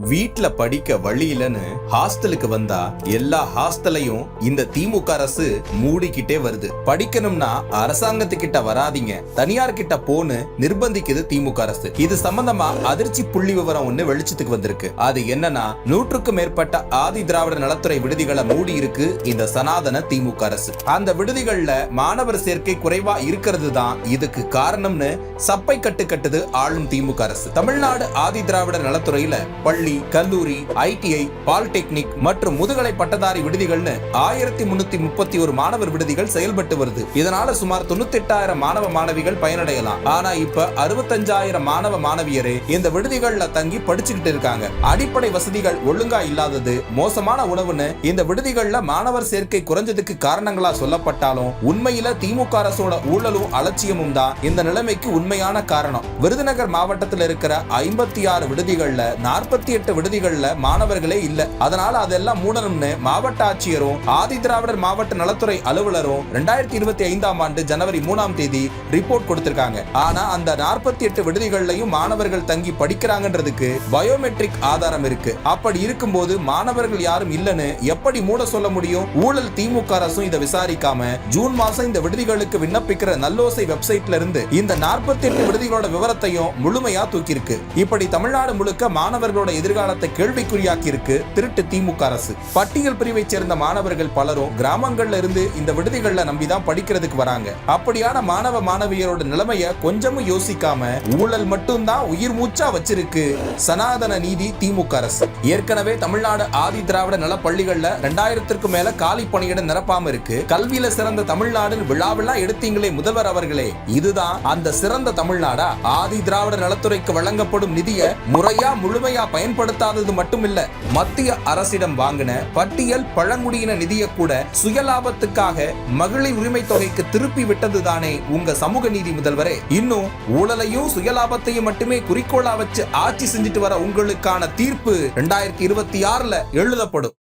வீட்ல படிக்க வழி இல்லைன்னு ஹாஸ்டலுக்கு வந்தா எல்லா ஹாஸ்டலையும் இந்த திமுக அரசு மூடிக்கிட்டே வருது. படிக்கணும்னா அரசாங்கத்துக்கிட்ட வராதீங்க, தனியார் கிட்ட போன்னு நிர்பந்திக்குது திமுக அரசு. இது சம்பந்தமா அதிர்ச்சி புள்ளி விவரம் ஒண்ணு வெளிச்சத்துக்கு வந்திருக்கு. அது என்னன்னா, 100க்கும் மேற்பட்ட ஆதி திராவிட நலத்துறை விடுதிகளை மூடி இருக்கு இந்த சனாதன திமுக அரசு. அந்த விடுதிகள்ல மாணவர் சேர்க்கை குறைவா இருக்கிறது தான் இதுக்கு காரணம்னு சப்பை கட்டுது ஆளும் திமுக அரசு. தமிழ்நாடு ஆதி திராவிட நலத்துறையில பள்ளி, கல்லூரி, ITI, பாலிடெக்னிக் மற்றும் முதுகலை பட்டதாரி விடுதிகள்னு 1331 மாணவர் விடுதிகள் செயல்பட்டு வருது. இதனால சுமார் 98,000 மாணவ மாணவிகள் பயனடையலாம். ஆனா இப்ப 65,000 மாணவ மாணவியரே இந்த விடுதிகள்ல தங்கி படிச்சுக்கிட்டு இருக்காங்க. அடிப்படை வசதிகள் ஒழுங்கா இல்லாதது, மோசமான உணவுன்னு இந்த விடுதிகள்ல மாணவர் சேர்க்கை குறைஞ்சதுக்கு காரணங்களா சொல்லப்பட்டாலும் உண்மையில திமுக அரசோட ஊழலும் அலட்சியமும் தான் இந்த நிலைமைக்கு உண்மையான காரணம். விருதுநகர் மாவட்டத்தில் இருக்கிற 56 விடுதிகள்ல 48 விடுதிகள்ல மாணவர்களே இல்ல. அதனால அதெல்லாம் மூடணும்னு மாவட்ட ஆட்சியரும் ஆதி திராவிடர் மாவட்ட நலத்துறை அலுவலரும் 2025ஆம் ஆண்டு ஜனவரி 3ஆம் தேதி ரிப்போர்ட் கொடுத்திருக்காங்க. ஆனா அந்த 48 விடுதிகள்லயும் மாணவர்கள் தங்கி படிக்கிறாங்கன்றதுக்கு பயோமெட்ரிக் ஆதாரம் இருக்கு. அப்படி இருக்கும்போது மாணவர்கள் யாரும் இல்லன்னு எப்படி மூட சொல்ல முடியும்? ஊழல் திமுக அரசும் இதை விசாரிக்காம ஜூன் மாசம் இந்த விடுதிகளுக்கு விண்ணப்பிக்கிற நல்லோசை வெப்சைட்ல இருந்து இந்த 48 விடுதிகளோட விவரத்தையும் முழுமையா தூக்கி இருக்கு. இப்படி தமிழ்நாடு முழுக்க மாணவர்களோட எதிர்காலத்தை கேள்விக்குறியாக்கி இருக்கு திருட்டு திமுக அரசு. பட்டியல் பிரிவை சேர்ந்த மாணவர்கள் பலரும் கிராமங்கள்ல இருந்து இந்த விடுதிகள்ல நம்பிதான் படிக்கிறதுக்கு வராங்க. அப்படியான மாணவ மாணவியரோட நிலைமைய கொஞ்சமும் யோசிக்காம ஊழல் மட்டும்தான் உயிர் மூச்சா வச்சிருக்கு சனாதன நீதி திமுக அரசு. ஏற்கனவே தமிழ்நாடு ஆதி திராவிட நல பள்ளிகள்ல 2000க்கும் மேல காலி பணியிடம் நிரப்பாம இருக்கு. கல்வியில சிறந்த தமிழ்நாடு விழாவெல்லாம் எடுத்தீங்களே முதல்வர் அவர்களே, இதுதான் அந்த சிறந்த தமிழ்நாடா? ஆதி திராவிட நலத்துறைக்கு வழங்கப்படும் நிதியை முறையா முழுமையா பயன்படுத்தாதது மட்டுமில்ல, மத்திய அரசிடம் வாங்கின பட்டியல் பழங்குடியின நிதியை கூட சுயலாபத்துக்காக மகளிர் உரிமை தொகைக்கு திருப்பி விட்டது தானே உங்க சமூக நீதி முதல்வரே. இன்னும் ஊழலையும் சுயலாபத்தையும் மட்டுமே குறிக்கோளா வச்சு ஆட்சி செஞ்சுட்டு வர உங்களுக்கான தீர்ப்பு 2026ல எழுதப்படும்.